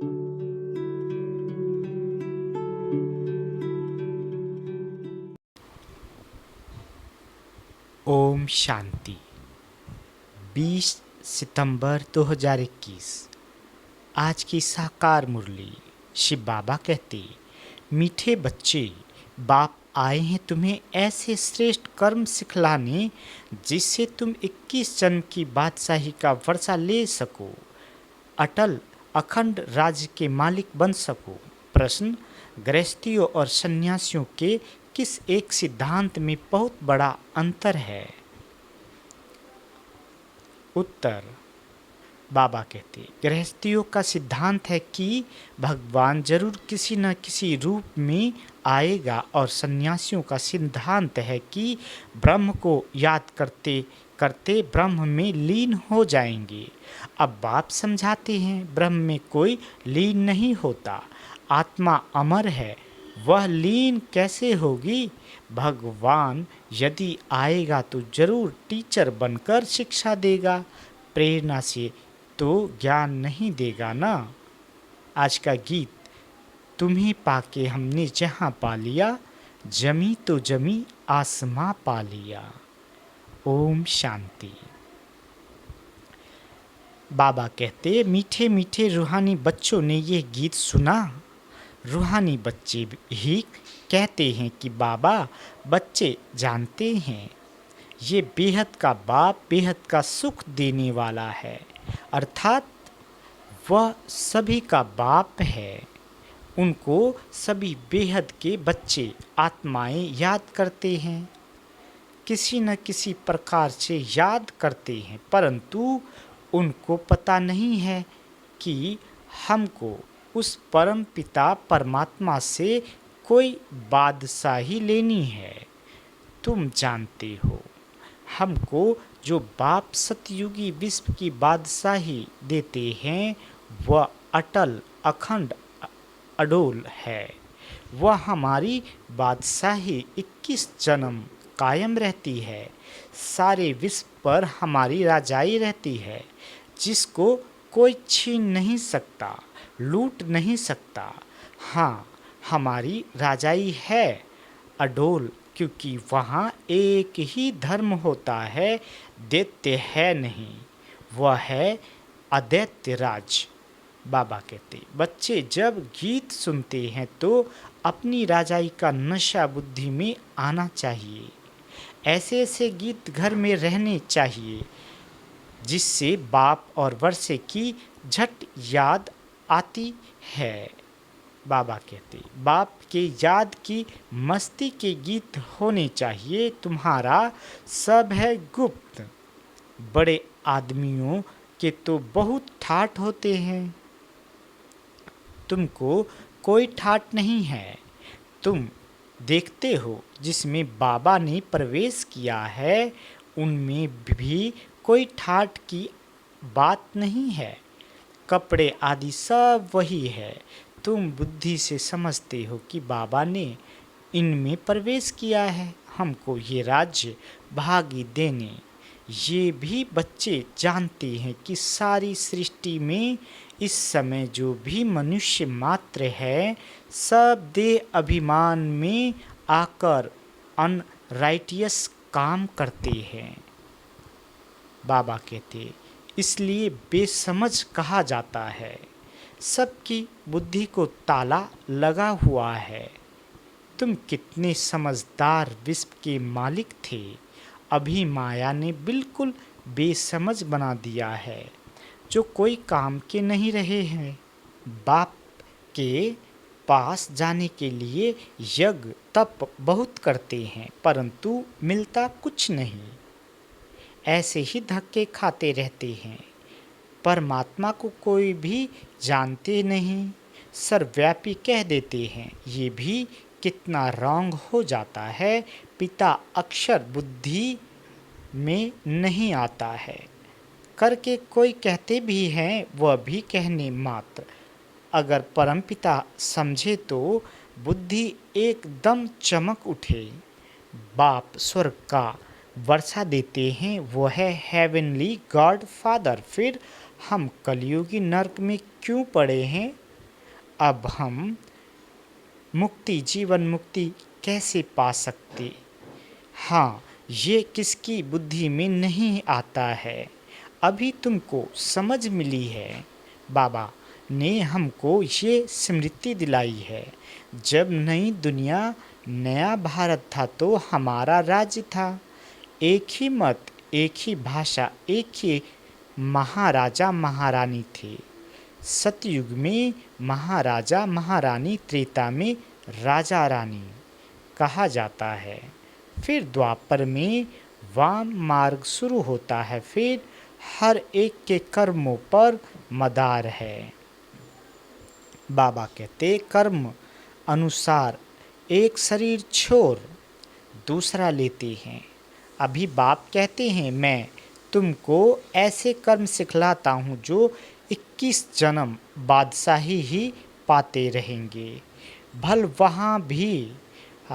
ओम शांति। 20 सितंबर 2021। आज की साकार मुरली। शिव बाबा कहते, मीठे बच्चे, बाप आए हैं तुम्हें ऐसे श्रेष्ठ कर्म सिखलाने जिससे तुम 21 जन्म की बादशाही का वर्षा ले सको, अटल अखंड राज्य के मालिक बन सको। प्रश्न, गृहस्थियों और सन्यासियों के किस एक सिद्धांत में बहुत बड़ा अंतर है? उत्तर, बाबा कहते, गृहस्थियों का सिद्धांत है कि भगवान जरूर किसी न किसी रूप में आएगा और सन्यासियों का सिद्धांत है कि ब्रह्म को याद करते करते ब्रह्म में लीन हो जाएंगे। अब बाप समझाते हैं, ब्रह्म में कोई लीन नहीं होता, आत्मा अमर है, वह लीन कैसे होगी? भगवान यदि आएगा तो जरूर टीचर बनकर शिक्षा देगा, प्रेरणा से तो ज्ञान नहीं देगा ना। आज का गीत, तुम्हें पाके हमने जहाँ पा लिया, जमी तो जमी आसमां पा लिया। ओम शांति। बाबा कहते, मीठे मीठे रूहानी बच्चों ने ये गीत सुना। रूहानी बच्चे ही कहते हैं कि बाबा, बच्चे जानते हैं ये बेहद का बाप बेहद का सुख देने वाला है, अर्थात वह सभी का बाप है। उनको सभी बेहद के बच्चे आत्माएं याद करते हैं, किसी न किसी प्रकार से याद करते हैं, परंतु उनको पता नहीं है कि हमको उस परम पिता परमात्मा से कोई बादशाही लेनी है। तुम जानते हो, हमको जो बाप सतयुगी विश्व की बादशाही देते हैं वह अटल अखंड अडोल है। वह हमारी बादशाही 21 जन्म कायम रहती है। सारे विश्व पर हमारी राजाई रहती है, जिसको कोई छीन नहीं सकता, लूट नहीं सकता। हाँ, हमारी राजाई है अडोल, क्योंकि वहाँ एक ही धर्म होता है, दैत्य है नहीं, वह है अदैत्य राज। बाबा कहते, बच्चे जब गीत सुनते हैं तो अपनी राजाई का नशा बुद्धि में आना चाहिए। ऐसे ऐसे गीत घर में रहने चाहिए जिससे बाप और वर्षे की झट याद आती है। बाबा कहते, बाप के याद की मस्ती के गीत होने चाहिए। तुम्हारा सब है गुप्त, बड़े आदमियों के तो बहुत ठाठ होते हैं, तुमको कोई ठाठ नहीं है। तुम देखते हो जिसमें बाबा ने प्रवेश किया है उनमें भी कोई ठाठ की बात नहीं है, कपड़े आदि सब वही है। तुम बुद्धि से समझते हो कि बाबा ने इनमें प्रवेश किया है हमको ये राज्य भागी देने। ये भी बच्चे जानते हैं कि सारी सृष्टि में इस समय जो भी मनुष्य मात्र है, सब देह अभिमान में आकर अनराइटियस काम करते हैं। बाबा कहते, इसलिए बेसमझ कहा जाता है। सबकी बुद्धि को ताला लगा हुआ है। तुम कितने समझदार विश्व के मालिक थे, अभी माया ने बिल्कुल बेसमझ बना दिया है, जो कोई काम के नहीं रहे हैं। बाप के पास जाने के लिए यज्ञ तप बहुत करते हैं, परंतु मिलता कुछ नहीं, ऐसे ही धक्के खाते रहते हैं। परमात्मा को कोई भी जानते नहीं, सर्वव्यापी कह देते हैं, ये भी कितना रॉन्ग हो जाता है। पिता अक्षर बुद्धि में नहीं आता है, करके कोई कहते भी हैं, वह भी कहने मात्र। अगर परमपिता समझे तो बुद्धि एकदम चमक उठे। बाप स्वर्ग का वर्षा देते हैं, वो है हेवनली गॉड फादर। फिर हम कलयुगी नर्क में क्यों पड़े हैं? अब हम मुक्ति, जीवन मुक्ति कैसे पा सकते? हाँ, ये किसकी बुद्धि में नहीं आता है। अभी तुमको समझ मिली है। बाबा ने हमको ये स्मृति दिलाई है। जब नई दुनिया, नया भारत था तो हमारा राज्य था। एक ही मत, एक ही भाषा, एक ही महाराजा महारानी थे। सतयुग में महाराजा महारानी, त्रेता में राजा रानी कहा जाता है। फिर द्वापर में वाम मार्ग शुरू होता है। फिर हर एक के कर्मों पर मदार है। बाबा कहते कर्म अनुसार एक शरीर छोड़ दूसरा लेते हैं। अभी बाप कहते हैं मैं तुमको ऐसे कर्म सिखलाता हूँ जो 21 जन्म बादशाही ही पाते रहेंगे। भल वहाँ भी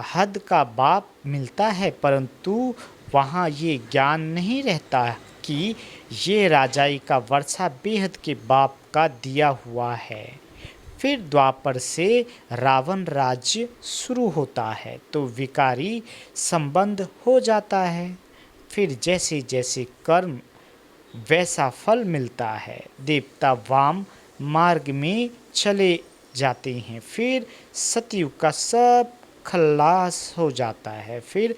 हद का बाप मिलता है, परंतु वहाँ ये ज्ञान नहीं रहता कि ये राजाई का वर्षा बेहद के बाप का दिया हुआ है। फिर द्वापर से रावण राज्य शुरू होता है तो विकारी संबंध हो जाता है। फिर जैसे जैसे कर्म वैसा फल मिलता है। देवता वाम मार्ग में चले जाते हैं। फिर सतयुग का सब खल्लास हो जाता है। फिर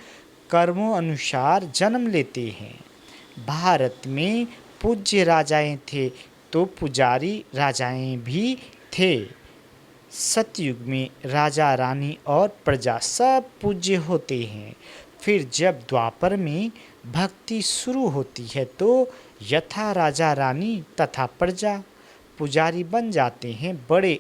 कर्मों अनुसार जन्म लेते हैं। भारत में पूज्य राजाएं थे तो पुजारी राजाएं भी थे। सतयुग में राजा रानी और प्रजा सब पूज्य होते हैं। फिर जब द्वापर में भक्ति शुरू होती है तो यथा राजा रानी तथा प्रजा पुजारी बन जाते हैं। बड़े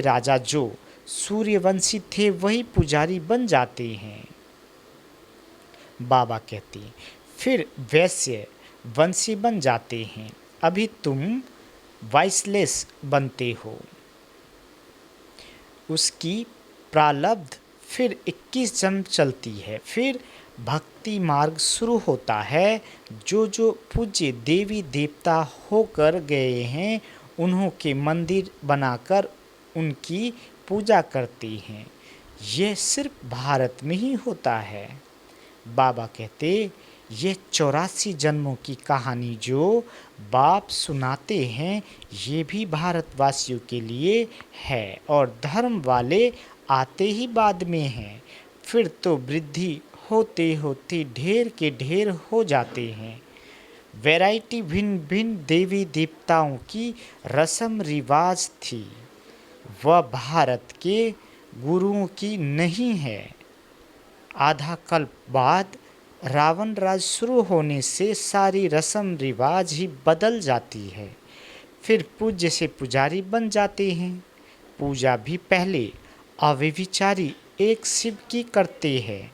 राजा जो सूर्यवंशी थे वही पुजारी बन जाते हैं। बाबा कहते फिर वैश्य वंशी बन जाते हैं। अभी तुम वाइसलेस बनते हो। उसकी प्रारब्ध फिर 21 जन्म चलती है। फिर भक्ति मार्ग शुरू होता है। जो जो पूज्य देवी देवता होकर गए हैं उन्हों के मंदिर बनाकर उनकी पूजा करते हैं। यह सिर्फ भारत में ही होता है। बाबा कहते ये 84 जन्मों की कहानी जो बाप सुनाते हैं ये भी भारतवासियों के लिए है और धर्म वाले आते ही बाद में हैं। फिर तो वृद्धि होते होते ढेर के ढेर हो जाते हैं। वैरायटी भिन्न भिन्न देवी देवताओं की रस्म रिवाज थी, वह भारत के गुरुओं की नहीं है। आधा कल्प बाद रावण राज शुरू होने से सारी रस्म रिवाज ही बदल जाती है। फिर पूज्य से पुजारी बन जाते हैं। पूजा भी पहले अव्यभिचारी एक शिव की करते हैं,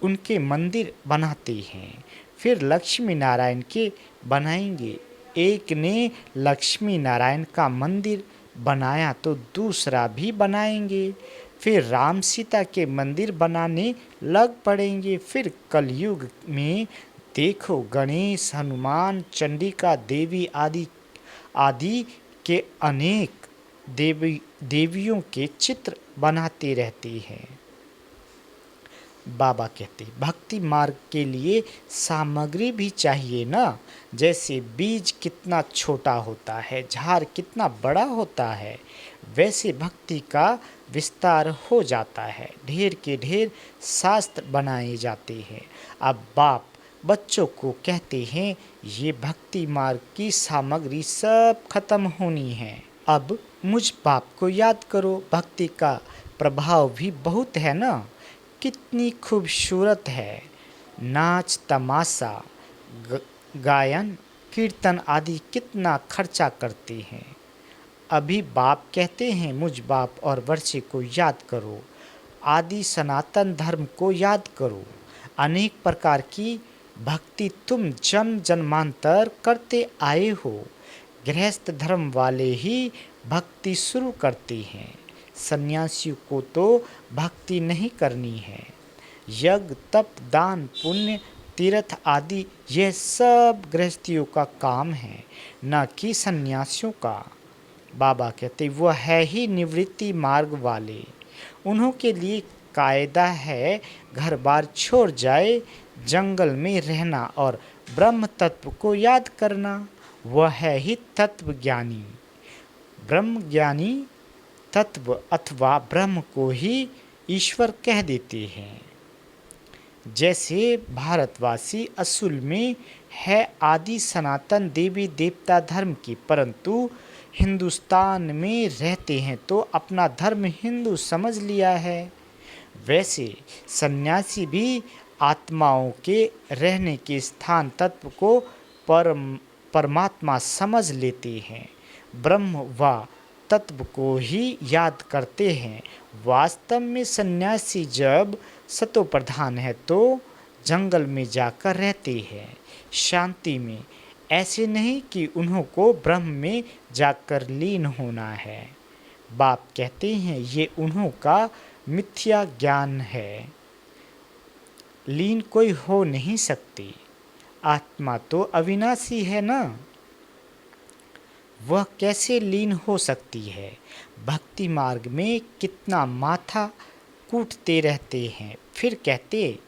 उनके मंदिर बनाते हैं। फिर लक्ष्मी नारायण के बनाएंगे। एक ने लक्ष्मी नारायण का मंदिर बनाया तो दूसरा भी बनाएंगे। फिर राम सीता के मंदिर बनाने लग पड़ेंगे। फिर कलयुग में देखो गणेश, हनुमान, चंडिका देवी आदि के अनेक देवियों के चित्र बनाते रहते हैं। बाबा कहते भक्ति मार्ग के लिए सामग्री भी चाहिए ना। जैसे बीज कितना छोटा होता है, झाड़ कितना बड़ा होता है, वैसे भक्ति का विस्तार हो जाता है। ढेर के ढेर शास्त्र बनाए जाते हैं। अब बाप बच्चों को कहते हैं ये भक्ति मार्ग की सामग्री सब खत्म होनी है। अब मुझ बाप को याद करो। भक्ति का प्रभाव भी बहुत है ना। कितनी खूबसूरत है। नाच तमाशा, गायन, कीर्तन आदि कितना खर्चा करते हैं। अभी बाप कहते हैं मुझ बाप और वर्षे को याद करो। आदि सनातन धर्म को याद करो। अनेक प्रकार की भक्ति तुम जन्म जन्मांतर करते आए हो। गृहस्थ धर्म वाले ही भक्ति शुरू करते हैं। सन्यासियों को तो भक्ति नहीं करनी है। यज्ञ, तप, दान, पुण्य, तीर्थ आदि यह सब गृहस्थियों का काम है, न कि सन्यासियों का। बाबा कहते वह है ही निवृत्ति मार्ग वाले। उन्हों के लिए कायदा है घर बार छोड़ जाए, जंगल में रहना और ब्रह्म तत्व को याद करना। वह है ही तत्व ज्ञानी। ब्रह्म ज्ञानी तत्व अथवा ब्रह्म को ही ईश्वर कह देते हैं। जैसे भारतवासी असूल में है आदि सनातन देवी देवता धर्म की, परंतु हिंदुस्तान में रहते हैं तो अपना धर्म हिंदू समझ लिया है, वैसे सन्यासी भी आत्माओं के रहने के स्थान तत्व को परमात्मा समझ लेते हैं। ब्रह्म व तत्व को ही याद करते हैं। वास्तव में सन्यासी जब सतो प्रधान है तो जंगल में जाकर रहते हैं शांति में। ऐसे नहीं कि उन्हों को ब्रह्म में जाकर लीन होना है। बाप कहते हैं ये उन्हों का मिथ्या ज्ञान है। लीन कोई हो नहीं सकती। आत्मा तो अविनाशी है ना, वह कैसे लीन हो सकती है। भक्ति मार्ग में कितना माथा कूटते रहते हैं, फिर कहते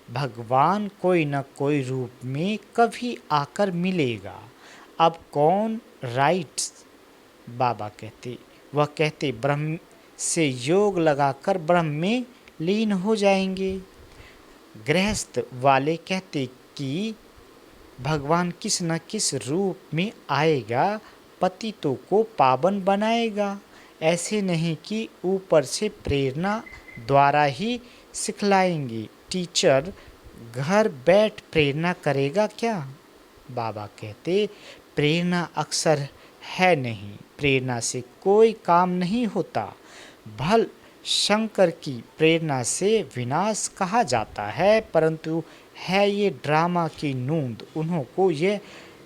भगवान कोई न कोई रूप में कभी आकर मिलेगा, अब कौन राइट्स। बाबा कहते वह कहते ब्रह्म से योग लगाकर ब्रह्म में लीन हो जाएंगे। गृहस्थ वाले कहते कि भगवान किस न किस रूप में आएगा, पतितों को पावन बनाएगा। ऐसे नहीं कि ऊपर से प्रेरणा द्वारा ही सिखलाएंगे। टीचर घर बैठ प्रेरणा करेगा क्या। बाबा कहते प्रेरणा अक्सर है नहीं, प्रेरणा से कोई काम नहीं होता। भल शंकर की प्रेरणा से विनाश कहा जाता है, परंतु है ये ड्रामा की नूंद, उन्हों को ये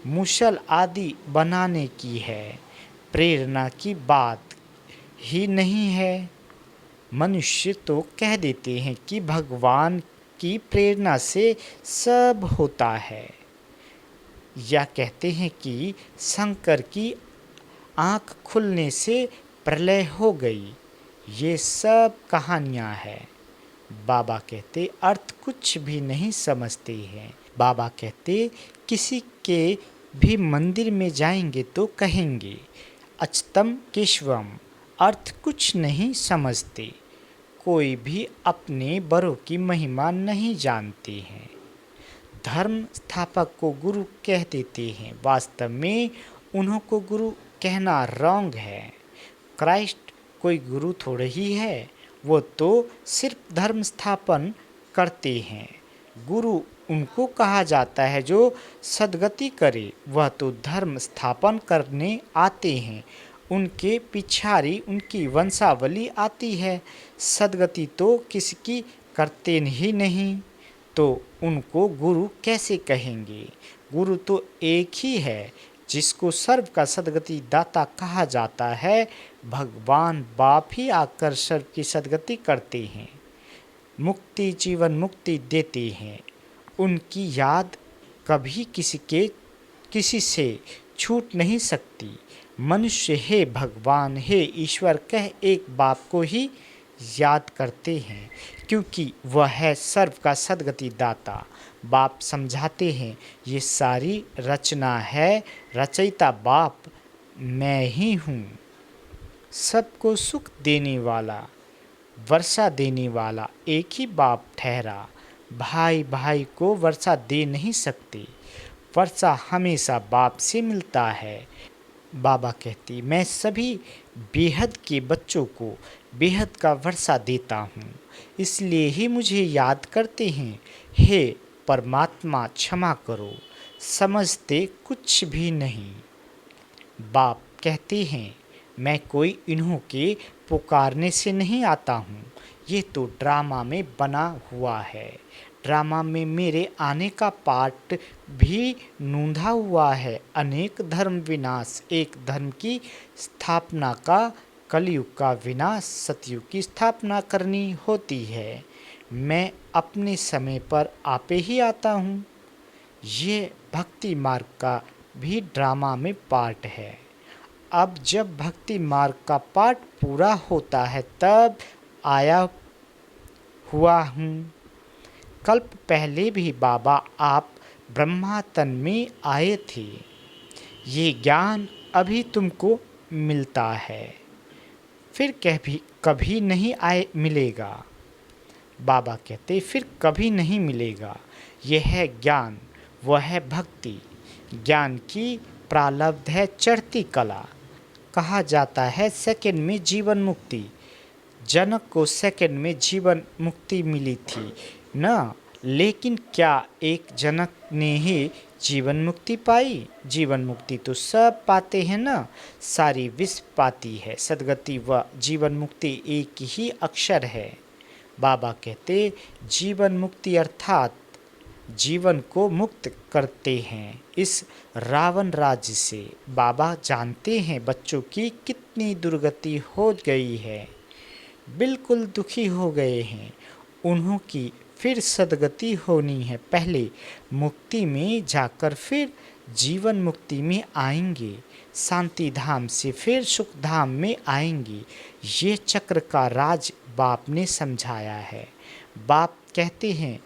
मुसल आदि बनाने की है। प्रेरणा की बात ही नहीं है। मनुष्य तो कह देते हैं कि भगवान की प्रेरणा से सब होता है, या कहते हैं कि शंकर की आँख खुलने से प्रलय हो गई। ये सब कहानियाँ हैं। बाबा कहते अर्थ कुछ भी नहीं समझते हैं। बाबा कहते किसी के भी मंदिर में जाएंगे तो कहेंगे अच्युतम केशवम, अर्थ कुछ नहीं समझते। कोई भी अपने बड़ों की महिमा नहीं जानते हैं। धर्म स्थापक को गुरु कह देते हैं, वास्तव में उन्हों को गुरु कहना रॉन्ग है। क्राइस्ट कोई गुरु थोड़े ही है, वो तो सिर्फ धर्म स्थापन करते हैं। गुरु उनको कहा जाता है जो सद्गति करे, वह तो धर्म स्थापन करने आते हैं, उनके पिछाड़ी उनकी वंशावली आती है। सद्गति तो किसकी करते ही नहीं, तो उनको गुरु कैसे कहेंगे। गुरु तो एक ही है जिसको सर्व का सद्गति दाता कहा जाता है। भगवान बाप ही आकर सर्व की सद्गति करते हैं, मुक्ति जीवन मुक्ति देते हैं। उनकी याद कभी किसी से छूट नहीं सकती। मनुष्य हे भगवान हे ईश्वर कह एक बाप को ही याद करते हैं, क्योंकि वह है सर्व का सद्गति दाता। बाप समझाते हैं ये सारी रचना है, रचयिता बाप मैं ही हूँ। सबको सुख देने वाला, वर्षा देने वाला एक ही बाप ठहरा। भाई भाई को वर्षा दे नहीं सकते, वर्षा हमेशा बाप से मिलता है। बाबा कहती मैं सभी बेहद के बच्चों को बेहद का वर्षा देता हूँ, इसलिए ही मुझे याद करते हैं। हे परमात्मा क्षमा करो, समझते कुछ भी नहीं। बाप कहते हैं मैं कोई इन्हों के पुकारने से नहीं आता हूँ, ये तो ड्रामा में बना हुआ है। ड्रामा में मेरे आने का पार्ट भी नूंधा हुआ है। अनेक धर्म विनाश, एक धर्म की स्थापना का, कलयुग का विनाश, सतयुग की स्थापना करनी होती है। मैं अपने समय पर आपे ही आता हूँ। ये भक्ति मार्ग का भी ड्रामा में पार्ट है। अब जब भक्ति मार्ग का पाठ पूरा होता है तब आया हुआ हूँ। कल्प पहले भी बाबा आप ब्रह्मा तन में आए थे। ये ज्ञान अभी तुमको मिलता है, फिर कभी कभी नहीं आए मिलेगा। बाबा कहते फिर कभी नहीं मिलेगा। यह है ज्ञान, वह है भक्ति। ज्ञान की प्रारब्ध है चढ़ती कला। कहा जाता है सेकंड में जीवन मुक्ति। जनक को सेकंड में जीवन मुक्ति मिली थी न, लेकिन क्या एक जनक ने ही जीवन मुक्ति पाई? जीवन मुक्ति तो सब पाते हैं ना, सारी विश्व पाती है। सदगति व जीवन मुक्ति एक ही अक्षर है। बाबा कहते जीवन मुक्ति अर्थात जीवन को मुक्त करते हैं इस रावण राज्य से। बाबा जानते हैं बच्चों की कितनी दुर्गति हो गई है, बिल्कुल दुखी हो गए हैं। उन्हों की फिर सदगति होनी है। पहले मुक्ति में जाकर फिर जीवन मुक्ति में आएंगे, शांति धाम से फिर सुख धाम में आएंगे। ये चक्र का राज बाप ने समझाया है। बाप कहते हैं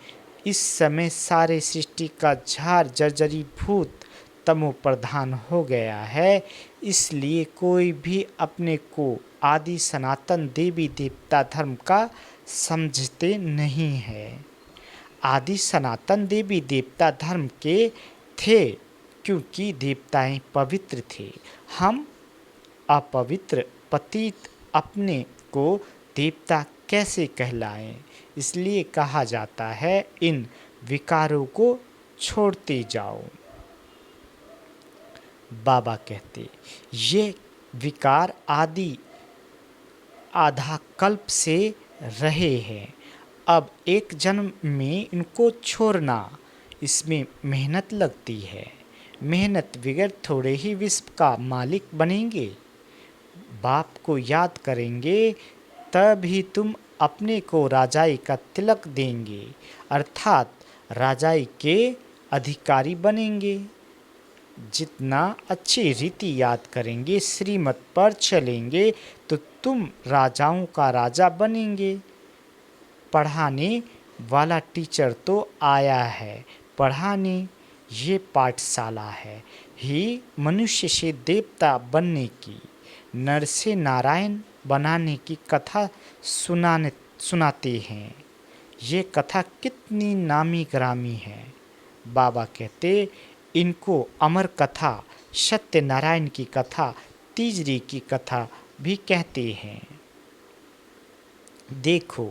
इस समय सारे सृष्टि का झार जर्जरीभूत तमो प्रधान हो गया है, इसलिए कोई भी अपने को आदि सनातन देवी देवता धर्म का समझते नहीं है। आदि सनातन देवी देवता धर्म के थे क्योंकि देवताएं पवित्र थे। हम अपवित्र पतित अपने को देवता कैसे कहलाएं? इसलिए कहा जाता है इन विकारों को छोड़ते जाओ। बाबा कहते ये विकार आदि आधा कल्प से रहे हैं, अब एक जन्म में इनको छोड़ना, इसमें मेहनत लगती है। मेहनत बगैर थोड़े ही विश्व का मालिक बनेंगे। बाप को याद करेंगे तभी तुम अपने को राजाई का तिलक देंगे, अर्थात राजाई के अधिकारी बनेंगे। जितना अच्छी रीति याद करेंगे, श्रीमत पर चलेंगे तो तुम राजाओं का राजा बनेंगे। पढ़ाने वाला टीचर तो आया है पढ़ाने, ये पाठशाला है ही मनुष्य से देवता बनने की, नर से नारायण बनाने की कथा सुनाते हैं। ये कथा कितनी नामी ग्रामी है। बाबा कहते इनको अमर कथा, सत्यनारायण की कथा, तीजरी की कथा भी कहते हैं। देखो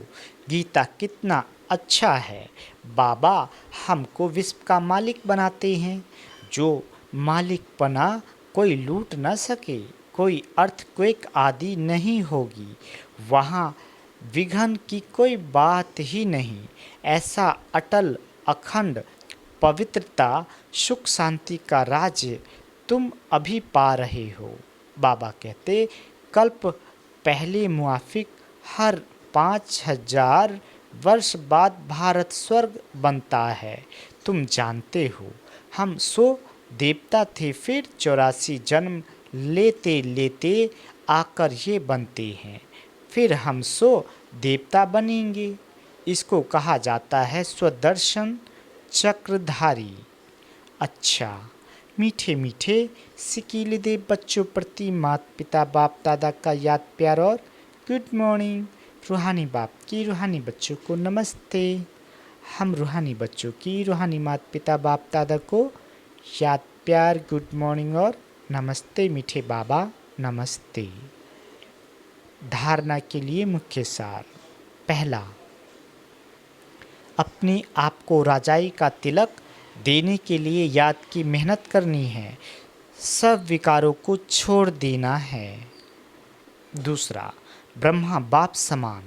गीता कितना अच्छा है। बाबा हमको विश्व का मालिक बनाते हैं। जो मालिकपना कोई लूट न सके, कोई अर्थक्वेक आदि नहीं होगी, वहाँ विघन की कोई बात ही नहीं। ऐसा अटल अखंड पवित्रता सुख शांति का राज्य तुम अभी पा रहे हो। बाबा कहते कल्प पहले मुआफिक हर 5000 वर्ष बाद भारत स्वर्ग बनता है। तुम जानते हो हम 100 देवता थे, फिर 84 जन्म लेते लेते आकर ये बनते हैं, फिर हम 100 देवता बनेंगे। इसको कहा जाता है स्वदर्शन चक्रधारी। अच्छा मीठे मीठे सिकीले दे बच्चों प्रति माता पिता बाप दादा का याद प्यार और गुड मॉर्निंग। रूहानी बाप की रूहानी बच्चों को नमस्ते। हम रूहानी बच्चों की रूहानी माता पिता बाप दादा को याद प्यार गुड मॉर्निंग और नमस्ते। मीठे बाबा नमस्ते। धारणा के लिए मुख्य सार। पहला, अपने आप को राजाई का तिलक देने के लिए याद की मेहनत करनी है, सब विकारों को छोड़ देना है। दूसरा, ब्रह्मा बाप समान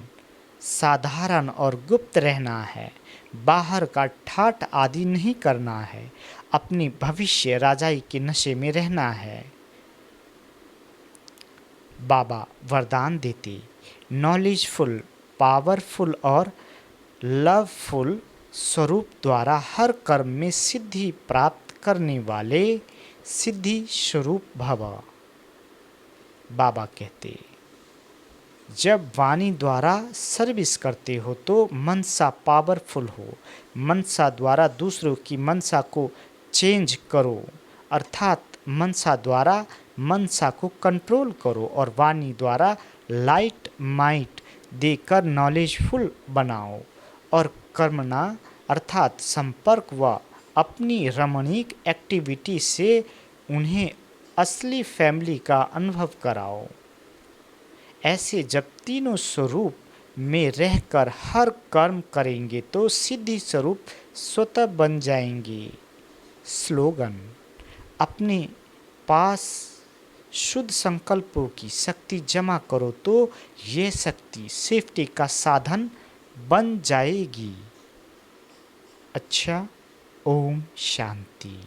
साधारण और गुप्त रहना है, बाहर का ठाट आदि नहीं करना है, अपनी भविष्य राजाई के नशे में रहना है। बाबा वरदान देते नॉलेजफुल, पावरफुल और लवफुल स्वरूप द्वारा हर कर्म में सिद्धि प्राप्त करने वाले सिद्धि स्वरूप भव। बाबा कहते। जब वाणी द्वारा सर्विस करते हो तो मनसा पावरफुल हो। मनसा द्वारा दूसरों की मनसा को चेंज करो, अर्थात मनसा द्वारा मनसा को कंट्रोल करो, और वाणी द्वारा लाइट माइट देकर नॉलेजफुल बनाओ, और कर्मणा अर्थात संपर्क व अपनी रमणीक एक्टिविटी से उन्हें असली फैमिली का अनुभव कराओ। ऐसे जब तीनों स्वरूप में रहकर हर कर्म करेंगे तो सिद्धि स्वरूप स्वतः बन जाएंगे। स्लोगन: अपने पास शुद्ध संकल्पों की शक्ति जमा करो तो ये शक्ति सेफ्टी का साधन बन जाएगी। अच्छा, ओम शांति।